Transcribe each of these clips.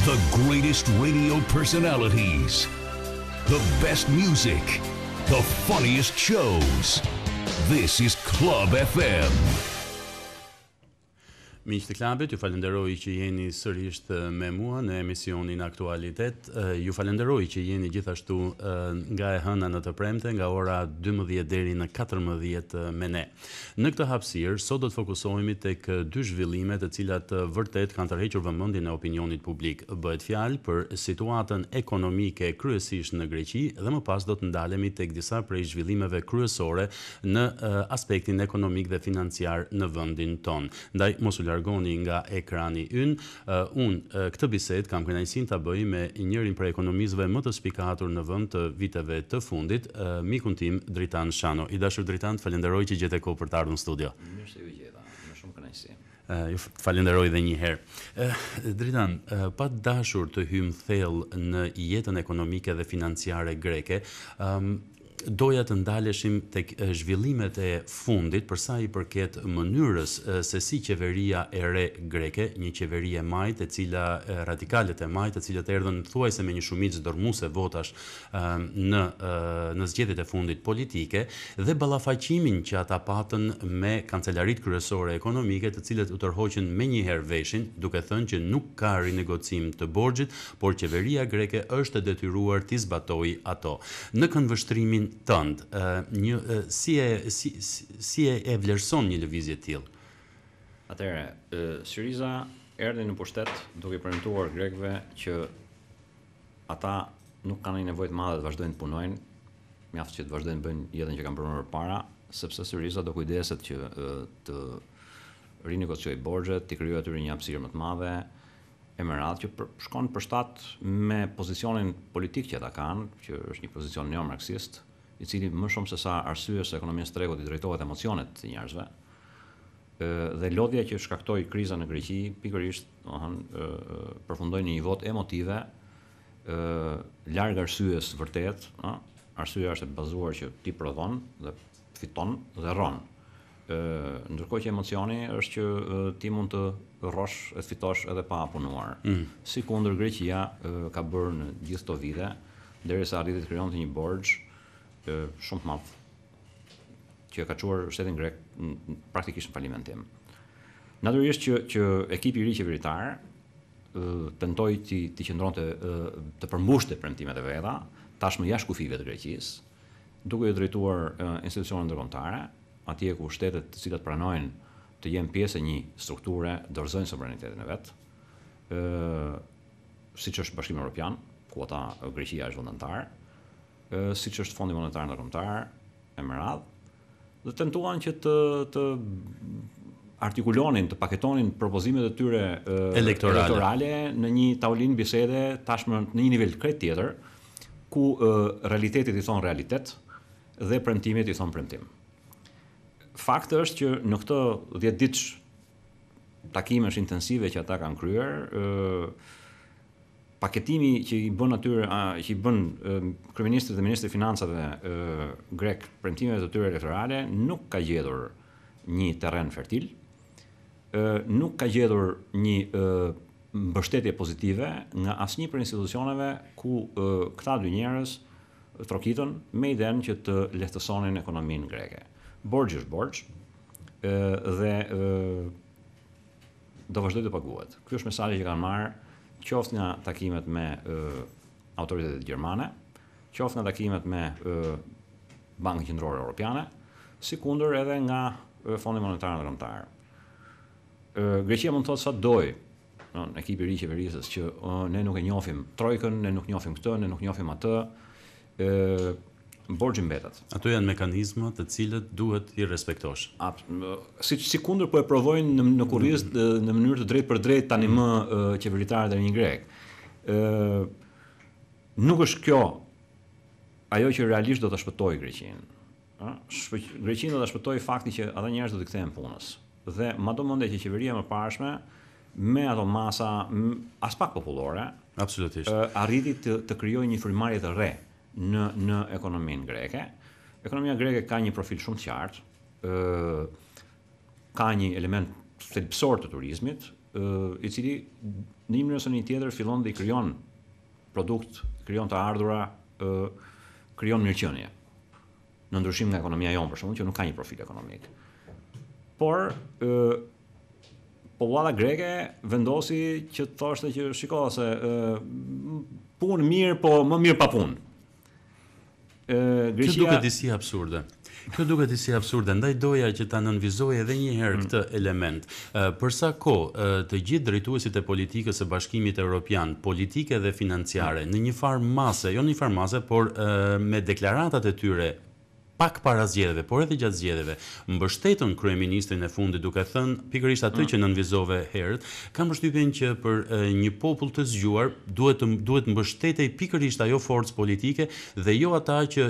The greatest radio personalities. The best music. The funniest shows. This is Club FM. Miq të klubit, ju falenderoj që jeni sërish me mua në emisionin Aktualitet. Ju falenderoj që jeni gjithashtu nga e hëna në të premte, nga ora 12 deri në 14 me ne. Në këtë hapësirë, sot do të fokusohemi tek dy zhvillime të cilat vërtet kanë tërhequr vëmendjen e opinionit publik. Bëhet fjalë për situatën ekonomike kryesisht në Greqi dhe më pas do të ndalemi tek disa prej zhvillimeve kryesore në aspektin ekonomik dhe financiar në vendin ton. Ndaj mos u largoni nga ekrani ynë. Unë këtë bisedë kam kënaqësinë ta bëj me njërin prej ekonomistëve më të spikatur në vend të viteve të fundit, mikun tim Dritan Shano. I dashur Dritan, falenderoj që gjete kohë për të ardhur në studio. Mirë se ju gjeta, me shumë kënaqësi. Ju falenderoj edhe një herë. Dritan, pa dashur të hym thellë në jetën ekonomike dhe financiare greke, doja të ndaleshim tek zhvillimet e fundit për sa i përket mënyrës se si qeveria e re greke, një qeveri e majt, e cila radikalet e majt, të cilët erdhën thuajse me një shumicë dërmuese votash në zgjedhjet e fundit politike dhe ballafaqimin që ata patën me kancelarit kryesore ekonomike, të cilët u tërhoqën menjëherë veshin, duke thënë që nuk ka rinegocim të borxhit, por qeveria greke është e detyruar t'i zbatojë ato. Në këndvështrimin tënd, si e vlerëson një lëvizje të tillë? Atëherë, Syriza erdhi në pushtet duke premtuar grekëve që ata nuk kanë një nevojë të madhe të vazhdojnë të punojnë, mjaft që të vazhdojnë të bëjnë jetën që kanë punuar para, sepse Syriza do kujdeset që të rinegociojë borxhet, të krijojë atyre një hapësirë më të madhe, e më radhë që shkon përshtat me pozicionin politik që ata kanë, që është një pozicion neo-marksist, i cili më shumë se sa arsye se ekonomisë së tregut i drejtohet emocionet të njerëzve. Dhe lodhja që shkaktoi kriza në Greqi pikërisht, përfundoi në një votë emotive, larg arsyes vërtet, arsyeja është e bazuar që ti prodhon dhe fiton dhe rron. Ndërkohë që emocioni është që ti mund të rrosh e të fitosh edhe pa punuar. Sikundër Greqia ka bërë në gjithë këto vite, derisa arriti të krijonte një borxh shumë të madh që ka çuar shtetin grek praktikisht në falimentim. Natyrisht që ekipi i ri qeveritar tentoi të qëndronte të përmbushte premtimet e veta, tashmë jashtë kufive të Greqisë, duke i drejtuar institucioneve ndërkombëtare, atje ku shtetet të cilat pranojnë të jenë pjesë e një strukture dorëzojnë sovranitetin e vet, siç është Bashkimi Evropian, ku ata Greqia është vendantar, siç është Fondi Monetar Ndërkombëtar, e më radhë, dhe tentuan që të artikulonin, të paketonin propozimet e tyre elektorale në një tavolinë bisede tashmë në një nivel krejt tjetër, ku realitetit i thon realitet dhe premtimit i thon premtim. Fakti është që në këtë 10 ditë takimesh intensive që ata kanë kryer, paketimi që i bën atyre, që i bën kryeministrit dhe ministrit e financave grek premtimeve të tyre elektorale, nuk ka gjetur një terren fertil, nuk ka gjetur një mbështetje pozitive nga asnjë prej institucioneve ku këta dy njerëz trokitën me idenë që të lehtësonin ekonominë greke. Borxhi është borxh dhe do vazhdoj të paguhet. Ky është mesazhi që kanë marrë qoftë nga takimet me autoritetet gjermane, qoftë nga takimet me Bankën Qendrore Evropiane, sikundër edhe nga Fondi Monetar Ndërkombëtar. Greqia mund të thotë sa doj, ekipi i ri qeverisës, që ne nuk e njohim trojkën, ne nuk njohim këtë, ne nuk njohim atë, borxhi mbetet. Ato janë mekanizma të cilët duhet i respektosh. Sikundër po e provojnë në kurrizë në mënyrë të drejtë për drejtë tani më qeveritarët e një grek. Nuk është kjo ajo që realisht do ta shpëtojë Greqinë. Greqinë do ta shpëtojë fakti që ata njerëz do të kthehen punës. Dhe madomende që qeveria e mëparshme me ato masa as pak popullore, absolutisht, arriti të krijojë një frymëmarrje të re në ekonominë greke. Ekonomia greke ka një profil shumë të qartë, ka një element thelbësor të turizmit, i cili në një mënyrë ose një tjetër fillon dhe i krijon produkt, krijon të ardhura, krijon mirëqenie. Në ndryshim nga ekonomia jonë, për shembull, që nuk ka një profil ekonomik. Por popullata greke vendosi që të thoshte që shiko se punë mirë, po më mirë pa punë. Kjo duket disi absurde. Ndaj doja që ta nënvizoj edhe një herë këtë element. Për sa kohë të gjithë drejtuesit e politikës së Bashkimit Evropian, politike dhe financiare, në një farë mase, jo në një farë mase, por me deklaratat e tyre pak para zgjedhjeve, por edhe gjatë zgjedhjeve, mbështetën kryeministrin e fundit duke thënë pikërisht atë që nënvizove herët, kam përshtypjen që për një popull të zgjuar duhet mbështetej pikërisht ajo forcë politike dhe jo ata që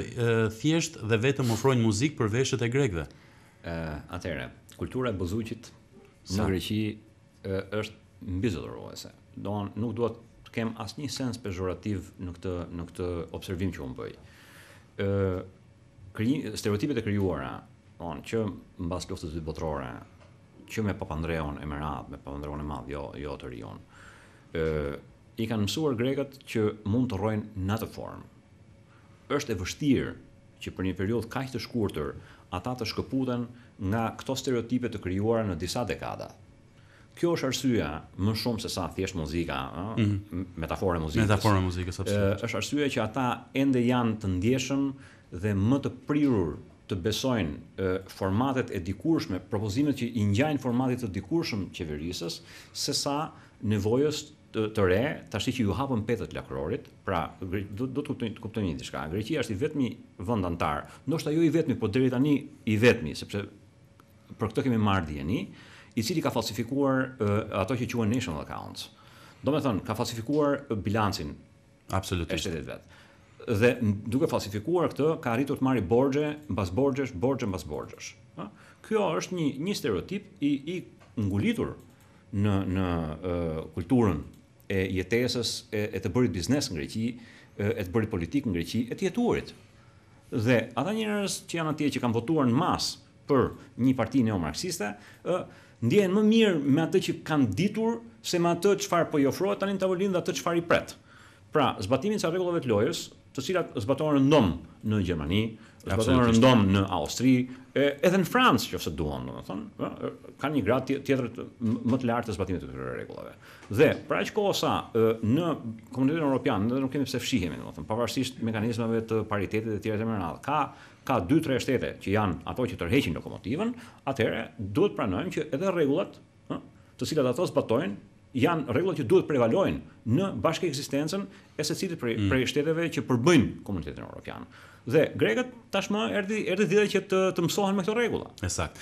thjesht dhe vetëm ofrojnë muzikë për veshët e grekëve. Atëherë, kultura e buzuqit në Greqi është mbizotëruese. Nuk duhet të kem asnjë sens pejorativ në këtë observim që unë bëj. Stereotipet e krijuara, që mbas luftës së dytë botërore, që me Papandreon e Merat, me Papandreon e Madh, jo të rion, i kanë mësuar grekët që mund të rrojnë në atë formë. Është e vështirë që për një periudhë kaq të shkurtër ata të shkëputen nga këto stereotipe të krijuara në disa dekada. Kjo është arsyeja më shumë se sa thjesht muzika, metafora e muzikës. Metafora e muzikës, absolutisht. Është arsyeja që ata ende janë të ndjeshëm dhe më të prirur të besojnë formatet e dikurshme, propozimet që i ngjajnë formatit të dikurshëm qeverisës, sesa nevojës të re, tash që ju hapën petët lakrorit. Pra, do të kuptojnë një diçka. Greqia është i vetmi vend antar, ndoshta jo i vetmi, por deri tani i vetmi, sepse për këtë kemi marrë dieni, i cili ka falsifikuar ato që quhen national accounts. Domethënë, ka falsifikuar bilancin. Absolutisht. E shtetit vet. Dhe duke falsifikuar këtë, ka arritur të marrë borxhe mbas borxhesh, borxhe mbas borxhesh. Kjo është një stereotip i ngulitur në kulturën e jetesës, e të bërit biznes në Greqi, e të bërit politik në Greqi, e të jetuarit. Dhe ata njerëz që janë atje që kanë votuar në masë për një parti neomarksiste, ndjehen më mirë me atë që kanë ditur se me atë çfarë po i ofrohet tani në tavolinë dhe atë çfarë i pret. Pra, zbatimin e rregullave të lojës, të cilat zbatohen rëndom në Gjermani, zbatohen rëndom në Austri, edhe në Francë, nëse duan, domethënë, kanë një grad tjetër më të lartë të zbatimit të këtyre rregullave. Dhe për aq kohë sa në Komunitetin Evropian, ne nuk kemi pse fshihemi, domethënë, pavarësisht mekanizmave të paritetit dhe të tjera të mëradh, ka 2-3 shtete që janë ato që tërheqin lokomotivën, atëherë duhet pranojmë që edhe rregullat, të cilat ato zbatojnë, janë rregullat që duhet prevalojnë në bashkëekzistencën e secilit prej shteteve që përbëjnë Komunitetin Evropian. Dhe grekët tashmë erdhi dita që të mësohen me këto rregulla. Ësakt.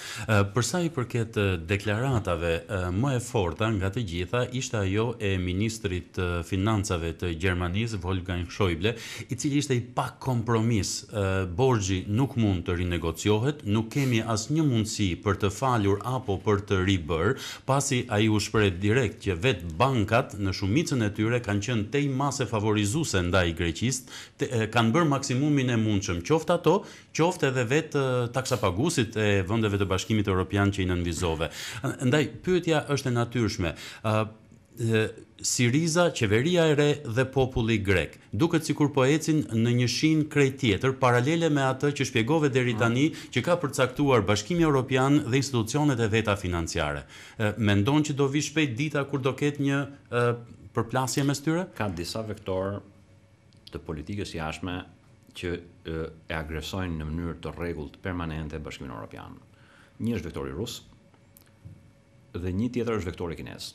Për sa i përket deklaratave më e forta nga të gjitha ishte ajo e ministrit të financave të Gjermanisë, Wolfgang Schäuble, i cili ishte i pa kompromis. Borxhi nuk mund të rinegociohet, nuk kemi asnjë mundësi për të falur apo për të ribër, pasi ai u shpreh direkt që vet bankat në shumicën e tyre kanë qenë tej mase favorizuese ndaj Greqisë, kanë bërë maksimumin e mundshëm, qoftë ato, qoftë edhe vetë taksapaguesit e vendeve të Bashkimit Evropian që i nënvizove. Ndaj pyetja është e natyrshme. Siriza, qeveria e re dhe populli grek, duket sikur po ecin në një shinj krejt tjetër, paralele me atë që shpjegove deri tani që ka përcaktuar Bashkimi Evropian dhe institucionet e veta financiare. Mendon që do vi shpejt dita kur do ketë një përplasje mes tyre? Ka disa vektorë të politikës jashtme që e agresojnë në mënyrë të rregullt permanente Bashkimin Evropian. Një është vektori rus dhe një tjetër është vektori kinez.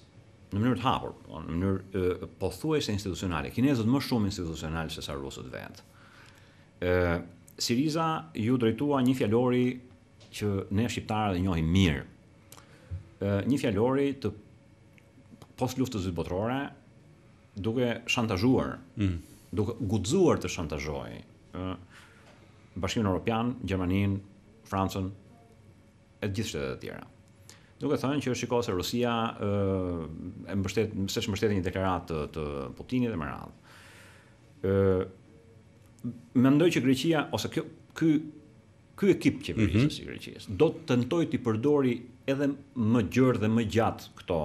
Në mënyrë të hapur, në mënyrë pothuajse institucionale. Kinezët më shumë institucional se sa rusët vetë. Siriza ju drejtua një fjalori që ne shqiptarët e njohim mirë. Një fjalori të post luftës së dytë botërore, duke shantazhuar, duke guxuar të shantazhojë Bashkimin Evropian, Gjermaninë, Francën e gjithë shtetet e tjera. Duke thënë që shiko se Rusia mbështet një deklaratë të Putinit dhe më radhë. Mendoj që Greqia ose ky ekip qeverisës i Greqisë do të tentojë të përdori edhe më gjerë dhe më gjatë këto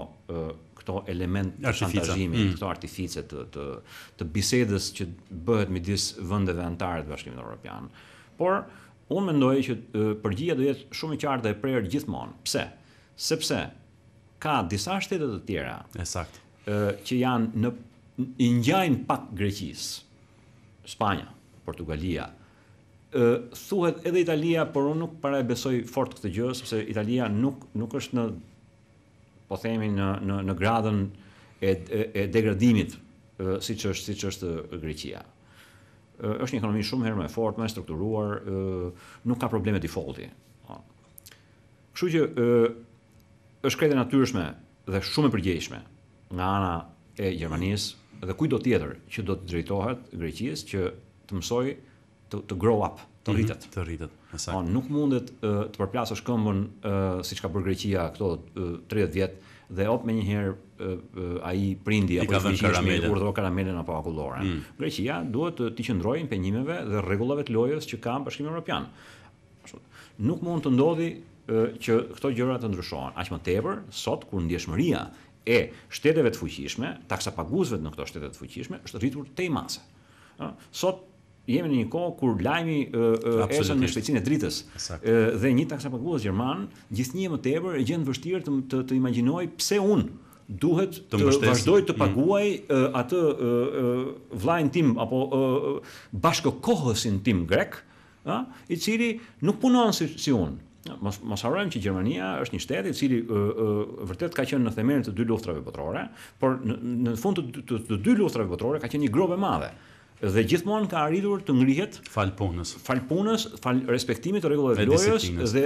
këto element të shantazhimit, këto artifice të bisedës që bëhet midis vendeve anëtare të Bashkimit Evropian. Por unë mendoj që përgjigja do jetë shumë e qartë dhe e prerë gjithmonë. Pse? Sepse ka disa shtete të tjera që janë i ngjajnë pak Greqisë. Spanja, Portugalia. Thuhet edhe Italia, por unë nuk para e besoj fort këtë gjë, sepse Italia nuk është po themi në gradën e degradimit siç është Greqia. Është një ekonomi shumë herë më e fortë, më e strukturuar, nuk ka probleme defaulti. Kështu që është krejt e natyrshme dhe shumë e përgjegjshme nga ana e Gjermanisë dhe kujdo tjetër që do të drejtohet Greqisë që të mësoj të grow up, të rritet. Të rritet. Nuk mundet të përplasësh këmbën siç ka bërë Greqia këto 30 vjet dhe me njëherë ai prindi apo fëmijë urdhëroi karamelen apo akulloren. Greqia duhet të qëndrojë impenjimeve dhe rregullave të lojës që ka Bashkimi Evropian. Nuk mund të ndodhi që këto gjëra të ndryshohen. Aq më tepër sot kur ndjeshmëria e shteteve të fuqishme, taksapaguesve në këto shtete të fuqishme është rritur tej mase. Sot jemi në një kohë kur lajmi ecën në shpejtësinë e dritës dhe një taksapagues gjerman gjithnjë më tepër e gjen vështirë të imagjinoj pse unë duhet të vazhdoj të paguaj atë vllajin tim apo bashkëkohësin tim grek, i cili nuk punon si unë. Mos harrojmë që Gjermania është një shtet i cili vërtet ka qenë në themelin të dy luftrave botërore, por në fund të dy luftrave botërore ka qenë një grov e madhe. Dhe gjithmonë ka arritur të ngrihet fal punës, fal respektimit të rregullave të lojës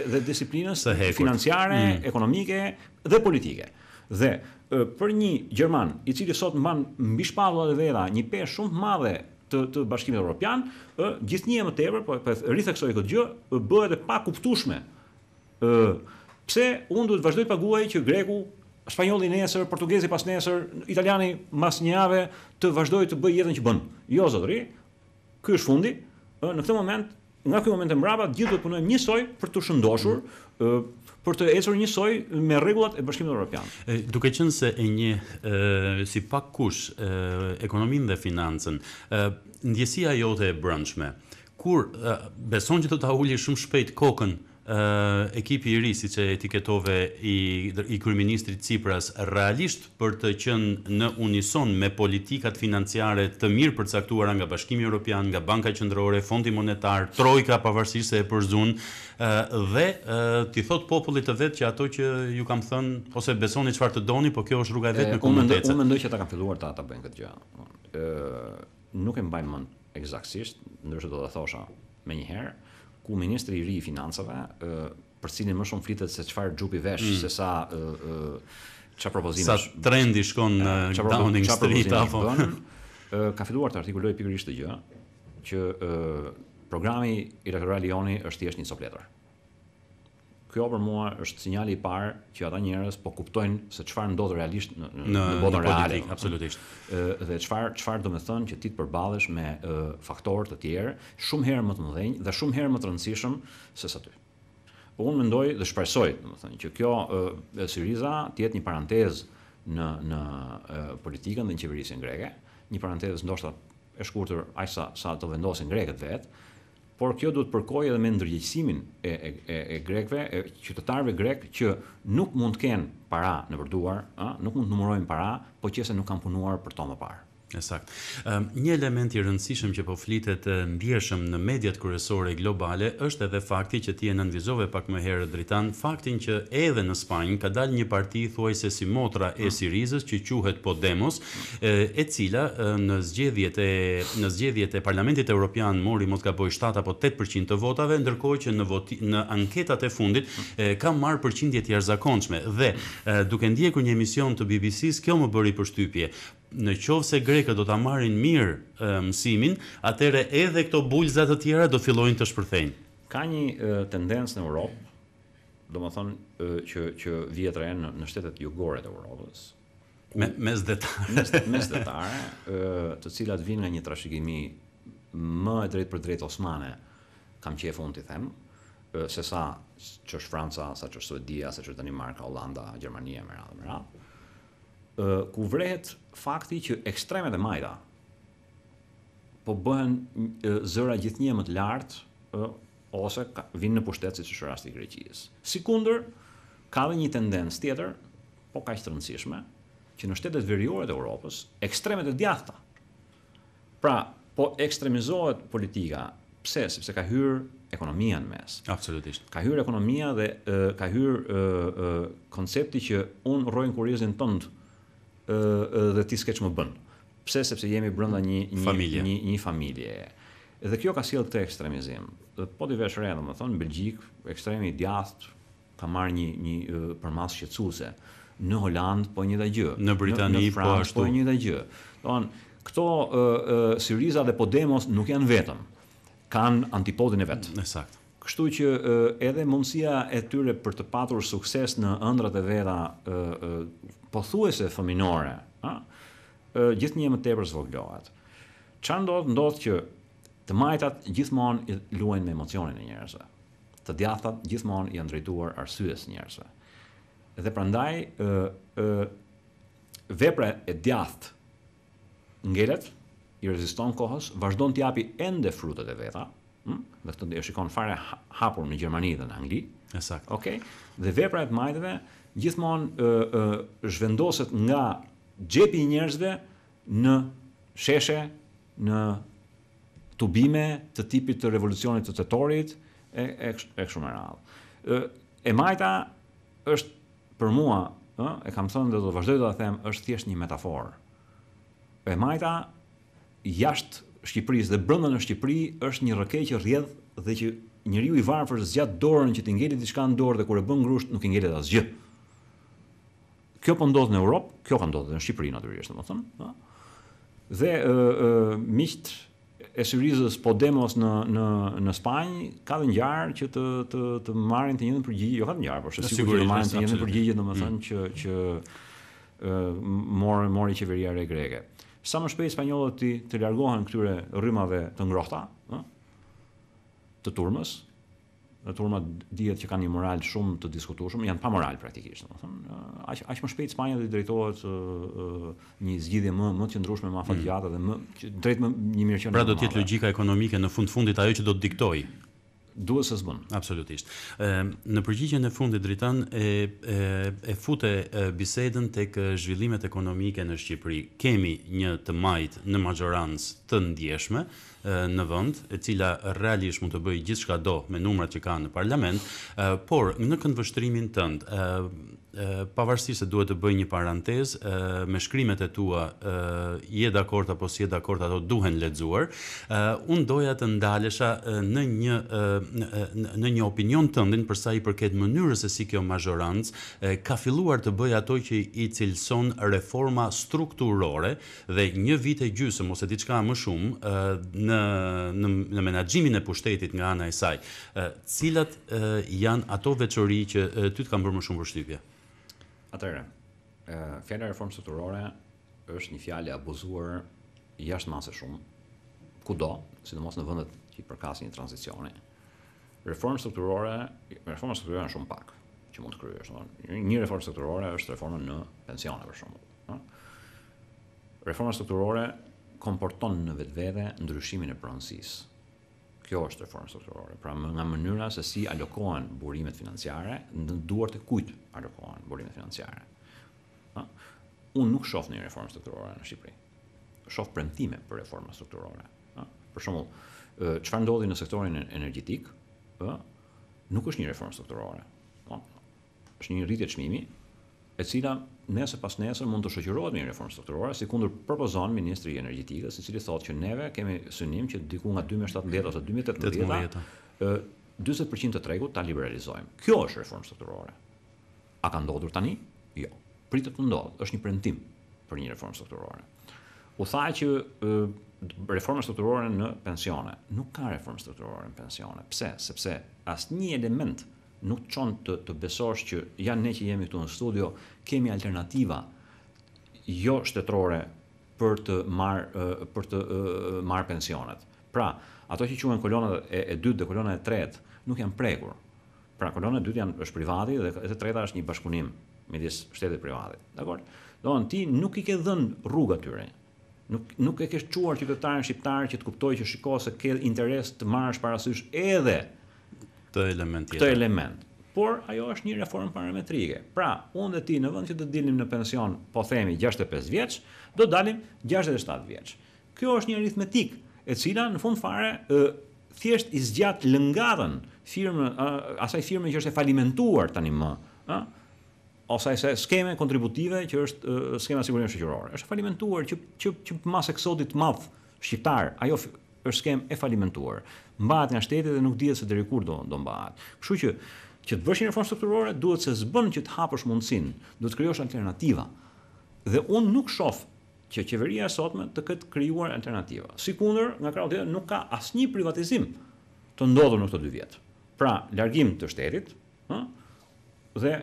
dhe disiplinës financiare, ekonomike dhe politike. Dhe për një gjerman i cili sot mban mbi shpatullat e veta një peshë shumë të madhe të Bashkimit Evropian, gjithnjë më tepër, po ritheksoj këtë gjë, bëhet e pakuptueshme. Pse unë duhet vazhdoj të paguaj që greku, spanjolli nesër, portugezi pas nesër, italiani mas një jave të vazhdoj të bëj jetën që bën. Jo zotëri, ky është fundi. Në këtë moment, nga ky moment e mbrapa, gjithë do të punojmë njësoj për të shëndoshur, për të ecur njësoj me rregullat e Bashkimit Evropian. Duke qenë se e një si pak kush ekonominë dhe financën, ndjesia jote e brendshme, kur beson që do ta uli shumë shpejt kokën ekipi i ri, siç e etiketove i kryeministrit Tsipras, realisht për të qenë në unison me politikat financiare të mirë përcaktuara nga Bashkimi Evropian, nga Banka Qendrore, Fondi Monetar, Trojka, pavarësisht se e përzun, dhe t'i thot popullit të vet që ato që ju kam thënë ose besoni çfarë të doni, po kjo është rruga e vet me komunitetet. Unë mendoj që ata kanë filluar ta bëjnë këtë gjë. Nuk e mbaj mend eksaktësisht, ndërsa do ta thosha menjëherë, ku ministri i ri i financave, për cilin më shumë flitet se çfarë xhupi vesh, se sa çfarë propozimesh. Sa trendi shkon në Downing Street apo ka filluar të artikuloj pikërisht këtë gjë, që programi elektoral i Joni është thjesht një copletër. Kjo për mua është sinjali i parë që ata njerëz po kuptojnë se çfarë ndodh realisht në botën reale. Absolutisht. Dhe çfarë do të thonë që ti të përballesh me faktorë të tjerë shumë herë më të mëdhenj dhe shumë herë më të rëndësishëm se sa ty. Unë mendoj dhe shpresoj, domethënë, që kjo Syriza të jetë një parantezë në politikën dhe në qeverisjen greke, një parantezë ndoshta e shkurtër aq sa të vendosin grekët vetë. Por kjo duhet përkojë edhe me ndërgjegjësimin e grekëve, e qytetarëve grek që nuk mund të kenë para në përduar, nuk mund të numërojnë para, po qëse nuk kanë punuar për to më parë. Sakt. Një element i rëndësishëm që po flitet ndjeshëm në mediat kryesore globale është edhe fakti që ti e nënvizove pak më herët Dritan, faktin që edhe në Spanjë ka dalë një parti thuajse si motra e Sirizës që quhet Podemos, e cila në zgjedhjet e Parlamentit Evropian mori mos gaboj 7 apo 8% të votave, ndërkohë që në anketat e fundit ka marrë përqindje të jashtëzakonshme dhe duke ndjekur një emision të BBC-s, kjo më bëri përshtypje. Në qovë se grekët do ta marrin mirë mësimin, atëre edhe këto bulza të tjera do fillojnë të shpërthejnë. Ka një tendencë në Europë, domethënë që vjet re në shtetet jugore të Europës, mesdhetare, të cilat vinë nga një trashëgimi më e drejtë për drejtë osmane, kam qejf unë t'i them, se sa që është Franca, sa që është Suedia, sa që është Danimarka, Hollanda, Gjermania, me radhë. ku vrehet fakti që ekstremet e majta po bëhen zëra gjithnjë më të lartë ose vinë në pushtet siç është rasti i Greqisë. Sikundër, ka dhe një tendencë tjetër, po kaq të rëndësishme, që në shtetet veriore të Europës, ekstremet e djathta. Pra, po ekstremizohet politika. Pse? Sepse ka hyrë ekonomia në mes. Absolutisht. Ka hyrë ekonomia dhe ka hyrë koncepti që unë rrojnë kurrizin tënd dhe ti s'ke ç'më bën. Pse? Sepse jemi brenda një familje. Dhe kjo ka sjellë këtë ekstremizim. Po ti vesh re, domethënë, në Belgjik, ekstremi i djathtë ka marrë një përmas shqetësuese. Në Holand po një gjë. Në Britani në Francë po një gjë. Domthonë, këto Syriza dhe Podemos nuk janë vetëm. Kanë antipodin e vet. Sakt. Kështu që edhe mundësia e tyre për të patur sukses në ëndrat e veta pothuajse fëminore, gjithnjë më tepër zvoglohet. Çfarë ndodh që të majtat gjithmonë luajnë me emocionin e njerëzve. Të djathtat gjithmonë janë drejtuar arsyes njerëzve. Dhe prandaj vepra e djathtë ngelet, i reziston kohës, vazhdon të japi ende frutet e veta, dhe këtë e shikon fare hapur në Gjermani dhe në Angli. Saktë. Okay? Dhe vepra e të majtëve gjithmonë zhvendoset nga xhepi i njerëzve në sheshe, në tubime të tipit të revolucionit të tetorit e kështu me radhë. E majta është për mua, e kam thënë dhe do vazhdoj të ta them, është thjesht një metaforë. E majta jashtë Shqipërisë dhe brenda në Shqipëri është një rrëkej që rrjedh dhe që njeriu i varfër zgjat dorën që t'i ngelet diçka në dorë dhe kur e bën grusht nuk i ngelet asgjë. Kjo po ndodh në Europë, kjo ka ndodhur në Shqipëri natyrisht, domethënë, Dhe miqt e Syrizës Podemos në Spanjë ka dhe ngjarë që të marrin të njëjtën përgjigje, jo ka ngjarë, por është sigurisht të marrin të njëjtën përgjigje, domethënë që mori qeveria re greke. Sa më shpejt spanjollët të largohen këtyre rrymave të ngrohta, të turmës. Dhe turmat dihet që kanë një moral shumë të diskutueshëm, janë pa moral praktikisht, domethënë, aq më shpejt Spanja do i drejtohet një zgjidhje më të qëndrueshme, më afatgjate dhe drejt një mirëqenie. Pra do të jetë logjika ekonomike në fundit ajo që do të diktojë. Duhet se s'bën. Absolutisht. Në përgjigjen e fundit Dritan e fute bisedën tek zhvillimet ekonomike në Shqipëri. Kemi një të majtë në majorancë të ndjeshme në vend, e cila realisht mund të bëjë gjithçka do me numrat që ka në parlament, por në këndvështrimin tënd, pavarësisht se duhet të bëj një parantezë, me shkrimet e tua je dakord apo si je dakord, ato duhen lexuar. Unë doja të ndalesha në një opinion tëndin për sa i përket mënyrës se si kjo majorancë ka filluar të bëjë ato që i cilëson reforma strukturore dhe një vit e gjysmë ose diçka më shumë në menaxhimin e pushtetit nga ana e saj. Cilat janë ato veçori që ty të kanë bërë më shumë përshtypje? Atëherë, fjala reformë strukturore është një fjalë e abuzuar jashtëmase shumë, kudo, sidomos në vendet që i përkasin një tranzicioni. Reforma strukturore janë shumë pak që mund të kryesh. Një reformë strukturore është reforma në pensione për shembull. Reforma strukturore komporton në vetvete ndryshimin e pronësisë. Kjo është reforma strukturore. Pra nga mënyra se si alokohen burimet financiare, në duart e kujt alokohen burimet financiare. Unë nuk shoh një reformë strukturore në Shqipëri. Shoh premtime për reforma strukturore. Për shembull, çfarë ndodhi në sektorin energjetik, nuk është një reformë strukturore. Është një rritje çmimi, e cila nesër pas nesër mund të shoqërohet me një reformë strukturore, sikundër propozon ministri i energjetikës, i cili thotë që neve kemi synim që diku nga 2017 ose 2018 40% të tregut ta liberalizojmë. Kjo është reformë strukturore. A ka ndodhur tani? Jo. Pritet të ndodhë. Është një premtim për një reformë strukturore. U tha që reforma strukturore në pensione. Nuk ka reformë strukturore në pensione. Pse? Sepse asnjë element nuk çon të besosh që janë ne që jemi këtu në studio, kemi alternativa jo shtetërore për të marrë pensionet. Pra, ato që quhen kolonat e dytë dhe kolona e tretë nuk janë prekur. Pra, kolona e dytë është privati dhe e treta është një bashkëpunim midis shtetit dhe privatit. Dakor? Domethënë ti nuk I ke dhënë rrugë atyre. Nuk e ke çuar qytetarin shqiptar që të kuptojë që shiko se ke interes të marrësh parasysh edhe këtë element këtë element. Por ajo është një reformë parametrike. Pra, unë dhe ti në vend që të dilnim në pension, po themi 65 vjeç, do dalim 67 vjeç. Kjo është një aritmetik e cila në fund fare thjesht I zgjat lëngatën asaj firme që është e falimentuar tani më, ose asaj skeme kontributive që është skema sigurimit shoqëror. Është falimentuar që mas eksodit të madh shqiptar, ajo është skemë e falimentuar. Mbahet nga shteti dhe nuk dihet se deri kur do mbahet. Kështu që të bësh një reformë strukturore duhet se s'bën që të hapësh mundësinë, duhet të krijosh alternativa. Dhe unë nuk shoh që qeveria e sotme të ketë krijuar alternativa. Sikundër, nga krau tjetër nuk ka asnjë privatizim të ndodhur në këto 2 vjet. Pra, largim të shtetit, dhe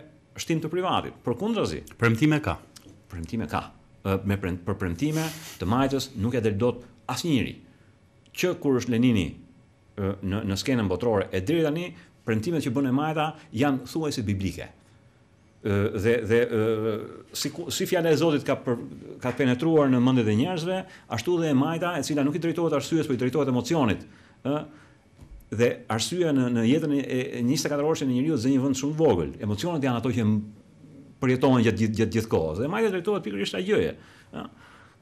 shtim të privatit. Përkundrazi, premtime ka. Premtime ka. Për premtime të Majtës nuk e del dot asnjëri. Që kur është Lenini në skenën botërore e deri tani, premtimet që bën e Majta janë thuajse biblike. Dhe si fjala e Zotit ka penetruar në mendjet e njerëzve, ashtu dhe e Majta, e cila nuk I drejtohet arsyes, por I drejtohet emocionit. Dhe arsyeja në jetën e 24 orësh në njeriu zë një vend shumë vogël. Emocionet janë ato që përjetohen gjatë gjithë kohës. Dhe Majta drejtohet pikërisht asaj gjëje.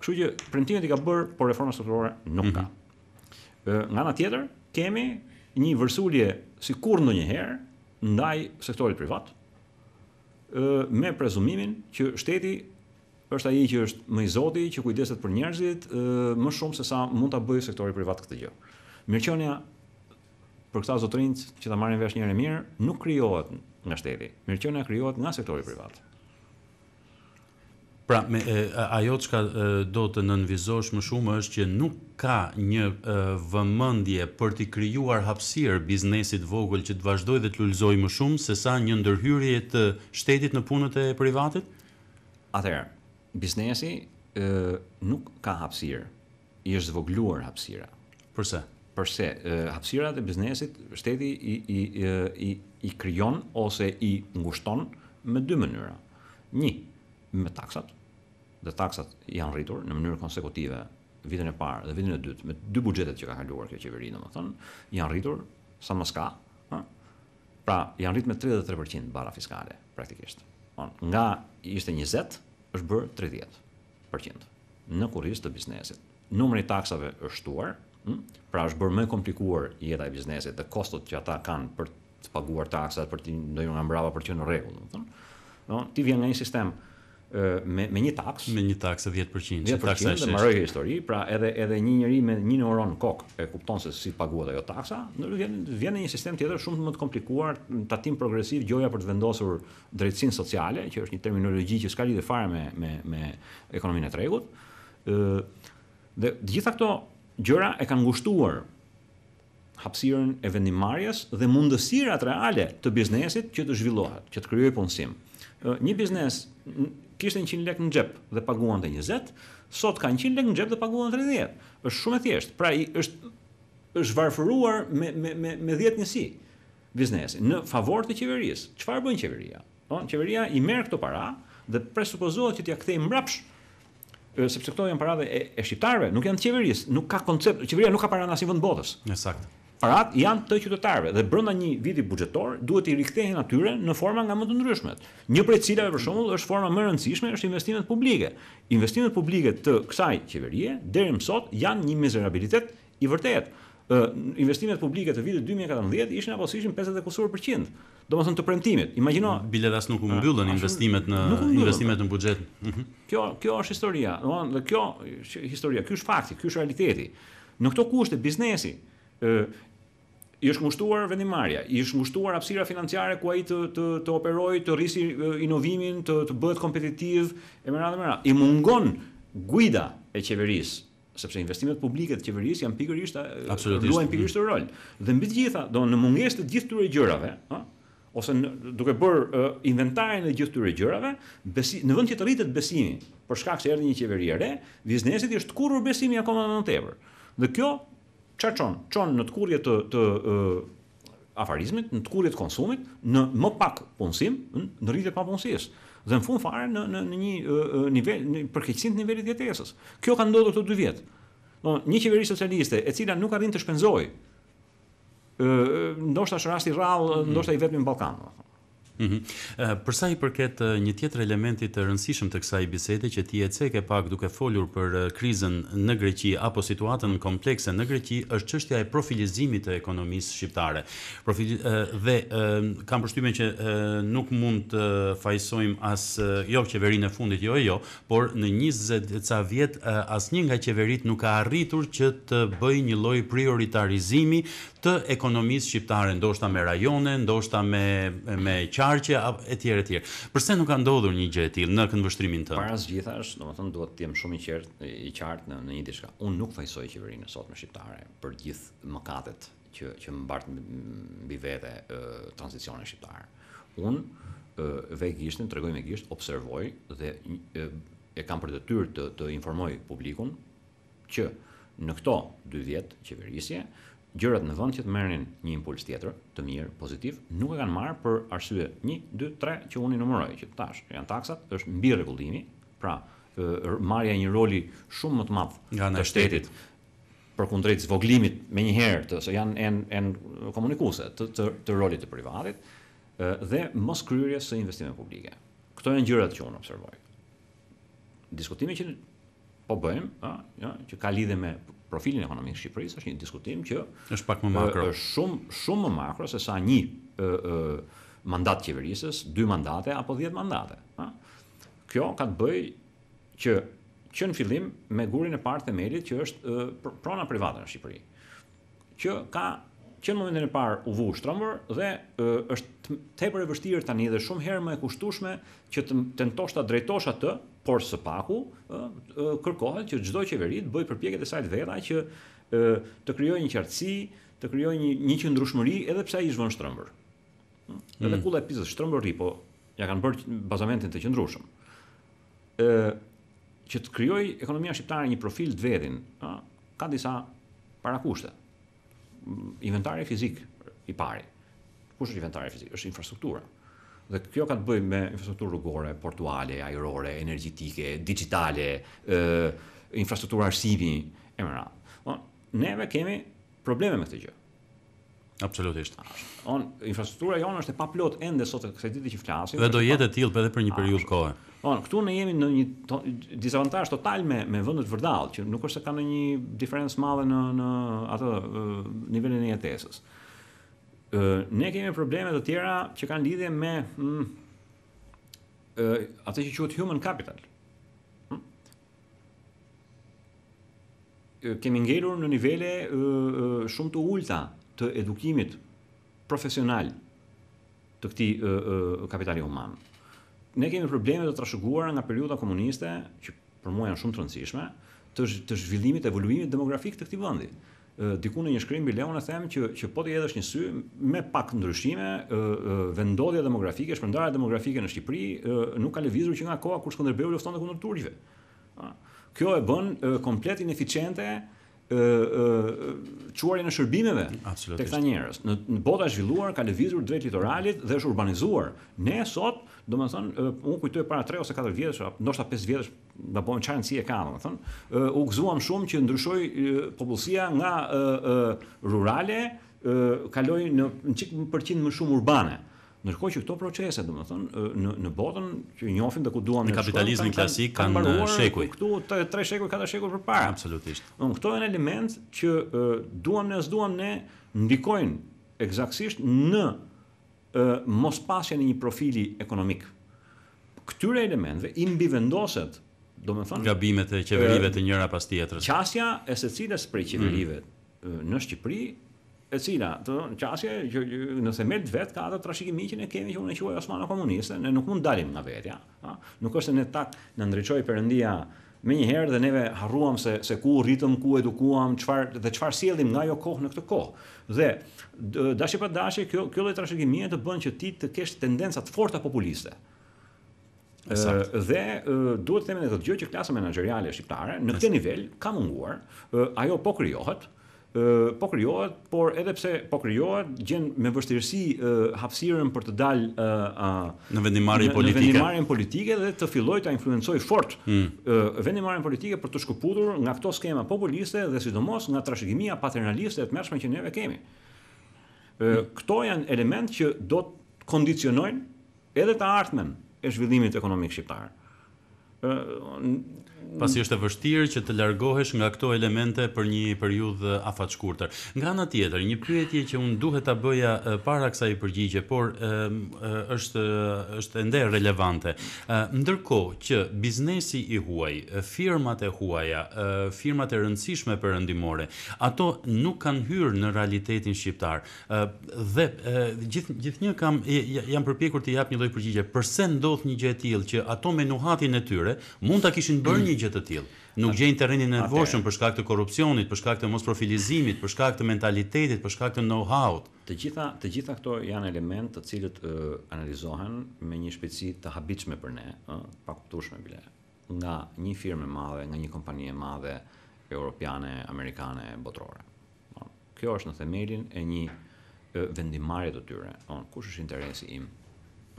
Kështu që premtimet I ka bërë, por reforma strukturore nuk ka. Nga ana tjetër, kemi një vërsulje si kur ndonjëherë ndaj sektorit privat, me prezumimin që shteti është ai që është më I zoti, që kujdeset për njerëzit më shumë se sa mund ta bëjë sektori privat këtë gjë. Mirëqenia për këta zotrinj që ta marrin vesh njëherë mirë nuk krijohet nga shteti. Mirëqenia krijohet nga sektori privat. Pra, ajo çka do të nënvizosh më shumë është që nuk ka një vëmendje për të krijuar hapësirë biznesit vogël që të vazhdojë dhe të lullëzojë më shumë se sa një ndërhyrje të shtetit në punët e privatit? Atëherë, biznesi nuk ka hapësirë. I është zvogluar hapësira. Përse? Përse hapësirat e biznesit shteti I krijon ose I ngushton me 2 mënyra. Një, me taksat, dhe taksat janë rritur në mënyrë konsekutive vitin e parë dhe vitin e dytë, me 2 buxhetet që ka kaluar kjo qeveri, domethënë, janë rritur sa më ska, pra janë rritur me 33% bara fiskale praktikisht. Nga ishte 20 është bërë 30% në kurrizë të biznesit. Numri I taksave është shtuar, pra është bërë më komplikuar jeta e biznesit dhe kostot që ata kanë për të paguar taksat, për të ndonjë nga mbrapa për të qenë në rregull, domethënë. Ti vjen nga një sistem me një taks, me një taksë 10%, 10% dhe mbaroi histori, pra edhe një njeri me 1 euro në kokë e kupton se si paguhet ajo taksa, vjen në një sistem tjetër shumë më të komplikuar, tatim progresiv, gjoja për të vendosur drejtësinë sociale, që është një terminologji që s'ka lidhje fare me ekonominë e tregut. Dhe gjitha këto gjëra e kanë ngushtuar hapësirën e vendimarrjes dhe mundësirat reale të biznesit që të zhvillohet, që të krijojë punësim. Një biznes kishte 100 lekë në xhep dhe paguante 20, sot ka 100 lekë në xhep dhe paguan 30. Është shumë e thjeshtë. Pra është varfëruar me 10 njësi biznesi në favor të qeverisë. Çfarë bën qeveria? Qeveria I merr këto para dhe presupozohet që t'ia kthejë mbrapsh, sepse këto janë paratë e shqiptarëve, nuk janë të qeverisë, nuk ka koncept, qeveria nuk ka para në asnjë vend botës. Saktë. Parat janë të qytetarëve dhe brenda një viti buxhetor duhet I rikthehen atyre në forma nga më të ndryshmet. Një prej cilave për shembull është forma më e rëndësishme është investimet publike. Investimet publike të kësaj qeverie deri më sot janë një mizerabilitet I vërtetë. Investimet publike të vitit 2014 ishin apo ishin 50%. Domethënë të premtimit. Imagjino, bilet as nuk u mbyllën investimet në buxhet. Kjo është historia. Domethënë dhe kjo historia, ky është fakti, ky është realiteti. Në këto kushte biznesi I është ngushtuar vendimarrja, I është ngushtuar hapësira financiare ku ai të operojë, të rrisi inovimin, të bëhet kompetitiv e me radhë. I mungon guida e qeverisë, sepse investimet publike të qeverisë janë pikërisht luajnë pikërisht rol. Dhe mbi të gjitha, në mungesë të gjithë këtyre gjërave, ose duke bërë inventarin e gjithë këtyre gjërave, në vend që të rritet besimi, për shkak se erdhi një qeveri e re, biznesit I është kurrur besimi akoma më tepër. Dhe kjo çon në të kurrje të afarizmit, në të kurrje të konsumit, në më pak punësim, në rritje pa punësisë. Dhe në fund fare në një nivel përkeqësinë të nivelit jetesës. Kjo ka ndodhur këto 2 vjet. Një qeveri socialiste e cila nuk arrin të shpenzojë, ndoshta është rasti rrallë, ndoshta i vetmi në Ballkan. Për sa i përket një tjetër elementi të rëndësishëm të kësaj bisede që ti e cek e pak duke folur për krizën në Greqi apo situatën komplekse në Greqi, është çështja e profilizimit të ekonomisë shqiptare. Dhe kam përshtypjen që nuk mund të fajsojmë as jo qeverinë e fundit, por në 20 ca vjet asnjë nga qeveritë nuk ka arritur që të bëjë një lloj prioritarizimi të ekonomisë shqiptare, ndoshta me rajone, ndoshta me qarqe etj. Pse nuk ka ndodhur një gjë e tillë në këndvështrimin tënd? Para së gjithash, domethënë duhet të jem shumë i qartë në një diçka. Unë nuk fajsoj qeverinë sotme shqiptare për gjithë mëkatet që mbart mbi vete tranzicionin shqiptar. Unë vej gishtin, tregoj me gisht, observoj dhe e kam për detyrë të informoj publikun që në këto 2 vjet qeverisje gjërat në vend që të merrin një impuls tjetër, të mirë, pozitiv, nuk e kanë marrë për arsye 1, 2, 3 që unë i numëroj, që tash janë taksat, është mbi rregullimi, pra marrja një roli shumë më të madh të shtetit përkundrejt zvoglimit menjëherë se janë komunikuese të rolit të privatit dhe mos kryerjes së investimeve publike. Këto janë gjërat që unë observoj. Diskutimi që po bëjmë, që ka lidhje me profilin ekonomik të Shqipërisë, është një diskutim që është pak më makro. Është shumë më makro se sa një mandat qeverisës, 2 mandate apo 10 mandate. Kjo ka të bëjë që në fillim me gurin e parë themelit që është prona private në Shqipëri. Që në momentin e parë u vu shtrëmbur dhe është tepër e vështirë tani dhe shumë herë më e kushtueshme që të tentosh ta drejtosh atë, por së paku kërkohet që çdo qeveri të bëjë përpjekjet e saj të veta që të krijojë një qartësi, të krijojë një qëndrueshmëri edhe pse ai zhvon shtrëmbur. Edhe kulla e pizës shtrëmbur ri, po ja kanë bërë bazamentin të qëndrueshëm. Që të krijojë ekonomia shqiptare një profil të vetin, ka disa parakushte. Inventari fizik i pari. Kush është inventari fizik? Është infrastruktura. Dhe kjo ka të bëjë me infrastrukturë rrugore, portuale, ajrore, energjetike, digjitale, infrastruktura arsimi, e më radhë. Neve kemi probleme me këtë gjë. Absolutisht. Infrastruktura jonë është e paplot ende sot kësaj dite që flasim. Dhe do jetë e tillë edhe për një periudhë kohe. Këtu ne jemi në një dizavantazh total me vendet vërdall, që nuk është se ka një diferencë madhe në atë nivelin e jetesës. Ne kemi probleme të tjera që kanë lidhje me atë që quhet human capital. Kemi ngelur në nivele shumë të ulta të edukimit profesional të këtij kapitali human. Ne kemi probleme të trashëguara nga periudha komuniste, që për mua janë shumë të rëndësishme, të zhvillimit, evoluimit demografik të këtij vendi. Diku në një shkrim mbi Leon e them që po të hedhësh një sy me pak ndryshime, vendodhja demografike, shpërndarja demografike në Shqipëri nuk ka lëvizur që nga koha kur Skënderbeu luftonte kundër turqëve. Kjo e bën komplet ineficiente çuarjen e shërbimeve tek këta njerëz. Në bota e zhvilluar ka lëvizur drejt litoralit dhe është urbanizuar. Ne sot, domethënë, unë kujtoj para 3 ose 4 vjetësh, ndoshta 5 vjetësh, do bëjmë çfarë rëndësie ka, domethënë, u gëzuam shumë që ndryshoi popullsia nga rurale, kaloi në çik përqind më shumë urbane. Ndërkohë që këto procese, domethënë, në botën që njohim dhe ku duam në kapitalizmin klasik kanë shekuj. Këtu 3 shekuj, 4 shekuj përpara. Absolutisht. Këto janë element që duam ne, s'duam ne, ndikojnë eksaktësisht në mospasjen e një profili ekonomik. Këtyre elementëve i mbivendoset, domethënë, gabimet e qeverive të njëra pas tjetrës. Qasja e secilës prej qeverive në Shqipëri, e cila qasje në themel vet ka atë trashëgimi që ne kemi, që unë e quaj Osmano komuniste, ne nuk mund dalim nga vetja, nuk është se ne na ndriçoi Perëndia menjëherë dhe neve harruam se ku rritëm, ku edukuam, çfarë sjellim nga ajo kohë në këtë kohë. Dhe dashje pa dashje, kjo lloj trashëgimie të bën që ti të kesh tendenca të forta populiste. Dhe duhet të themi edhe këtë gjë që klasa menaxheriale shqiptare në këtë nivel ka munguar, ajo po krijohet. po krijohet, por edhe pse po krijohet, gjen me vështirësi hapësirën për të dalë në vendimarrjen politike. Në vendimarrjen politike dhe të fillojë ta influencojë fort vendimarrjen politike për të shkëputur nga këto skema populiste dhe sidomos nga trashëgimia paternaliste e tmerrshme që neve kemi. Këto janë elementë që do të kondicionojnë edhe të ardhmen e zhvillimit ekonomik shqiptar. Pasi është e vështirë që të largohesh nga këto elemente për një periudhë afatshkurtër. Nga ana tjetër, një pyetje që unë duhet ta bëja para kësaj përgjigje, por është ende relevante. Ndërkohë që biznesi i huaj, firmat e huaja, firmat e rëndësishme perëndimore, ato nuk kanë hyrë në realitetin shqiptar. Dhe gjithnjë jam përpjekur të jap një lloj përgjigje. Përse ndodh një gjë e tillë që ato me nuhatin e tyre mund ta kishin bërë një gjë të tillë. Nuk gjejnë terrenin e nevojshëm për shkak të korrupsionit, për shkak të mosprofilizimit, për shkak të mentalitetit, për shkak të know-how-t. Të gjitha këto janë elementë të cilët analizohen me një shpejtësi të habitshme për ne, pa kuptueshme bile, nga një firmë e madhe, nga një kompani e madhe europiane, amerikane, botërore. Kjo është në themelin e një vendimarrje të tyre. Kush është interesi im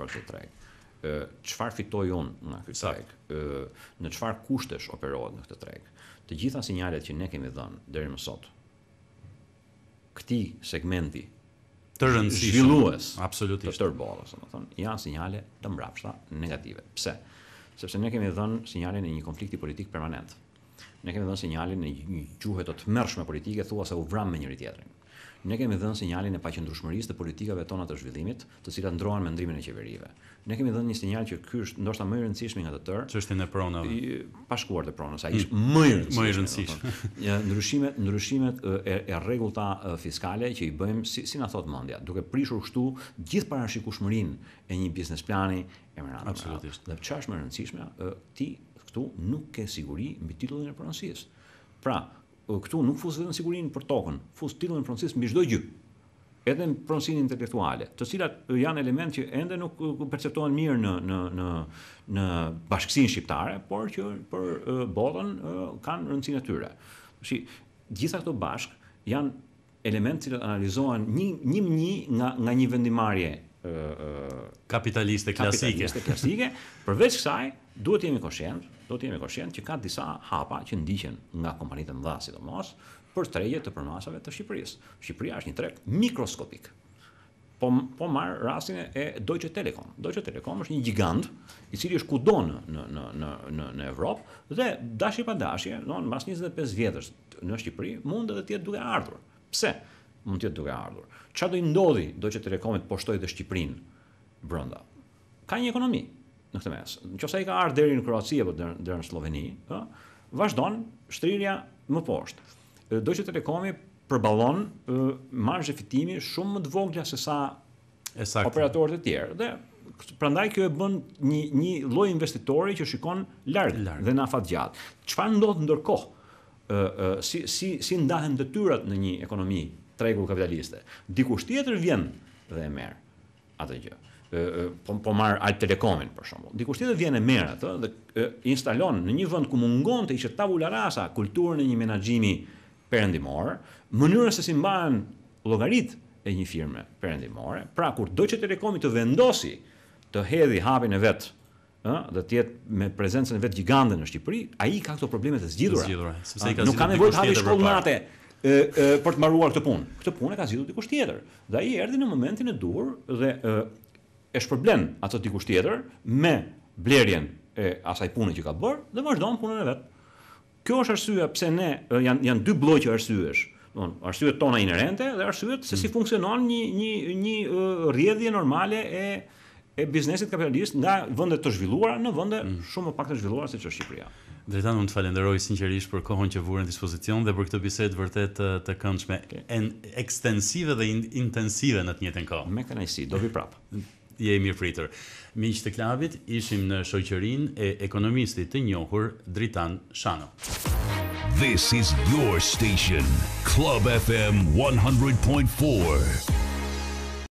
për këtë treg? Çfarë fitoj unë nga ky treg, në çfarë kushtesh operohet në këtë treg. Të gjitha sinjalet që ne kemi dhënë deri më sot këtij segmenti të rëndësishëm zhvillues absolutisht të tërë botës, domethënë, janë sinjale të mbrapshta negative. Pse? Sepse ne kemi dhënë sinjalin e një konflikti politik permanent. Ne kemi dhënë sinjalin e një gjuhe të tmerrshme politike, thua se u vram me njëri tjetrin. Ne kemi dhënë sinjalin e paqëndrueshmërisë të politikave tona të zhvillimit, të cilat ndrohen me ndrimin e qeverive. Ne kemi dhënë një sinjal që ky është ndoshta më i rëndësishmi nga të tërë. Çështjen e pronave. Pa shkuar te pronës, ai është më i rëndësishëm. Ndryshimet e rregullta fiskale që i bëjmë si na thot mendja, duke prishur kështu gjithë parashikueshmërinë e një biznes plani e merat. Absolutisht. Dhe çfarë është më e rëndësishme, ti këtu nuk ke siguri mbi titullin e pronësisë. Pra, këtu nuk fus vetëm sigurinë për tokën, fus titullin e pronësisë mbi çdo gjë. Edhe në pronësinë intelektuale, të cilat janë elementë që ende nuk perceptohen mirë në bashkësinë shqiptare, por që për botën kanë rëndësinë e tyre. Gjitha këto bashk janë elementë që analizohen një nga një vendimarrje kapitaliste klasike. Përveç kësaj, duhet jemi koshient që ka disa hapa që ndiqen nga kompanitë e mëdha sidomos për tregje të përmasave të Shqipërisë. Shqipëria është një treg mikroskopik. Po marr rastin e Deutsche Telekom. Deutsche Telekom është një gigant i cili është kudo në Evropë dhe dashje pa dashje, mbas 25 vjetësh në Shqipëri mund edhe të jetë duke ardhur. Pse? Mund të jetë duke ardhur. Çfarë do i ndodhi Deutsche Telekomit poshtoi të Shqipërinë brenda? Ka një ekonomi në këtë mes. Nëse ai ka ardhur deri në Kroaci apo deri në Sloveni, vazhdon shtrirja më poshtë. Deutsche Telekomi përballon marzhe fitimi shumë më të vogla se sa operatorët e tjerë. Dhe prandaj kjo e bën një lloj investitori që shikon larg dhe në afatgjat. Çfarë ndodh ndërkohë? Si ndahen detyrat në një ekonomi tregull kapitaliste? Dikush tjetër vjen dhe e merr atë gjë. Po marr Alp Telekomin për shembull. Dikush tjetër vjen e merr atë dhe instalon në një vend ku mungonte ishte tabula rasa kulturën e një menaxhimi perëndimor, mënyrën se si mbahen llogarit e një firme perëndimore. Pra kur Deutsche Telekomi të vendosi të hedhë hapin e vet, dhe të jetë me prezencën e vet gigante në Shqipëri, ai ka këto probleme të zgjidhura. Nuk ka nevojë të hapë shkollë nate për të mbaruar këtë punë. Këtë punë ka zgjidhur dikush tjetër. Dhe ai erdhi në momentin e duhur dhe e shpërblen atë dikush tjetër me blerjen e asaj pune që ka bërë dhe vazhdon punën e vet. Kjo është arsyeja pse ne janë dy blloqe arsyesh. Arsyet tona inerente dhe arsyet se si funksionon një rrjedhje normale e biznesit kapitalist nga vende të zhvilluara në vende shumë më pak të zhvilluara siç është Shqipëria. Dretan, unë të falenderoj sinqerisht për kohën që vure në dispozicion dhe për këtë bisedë vërtet të këndshme, ekstensive dhe intensive në të njëjtën kohë. Me kënaqësi, do vi prap. Je mirë pritur. Miq të klubit, ishim në shoqërinë e ekonomistit të njohur Dritan Shano. This is your station, Club FM 100.4.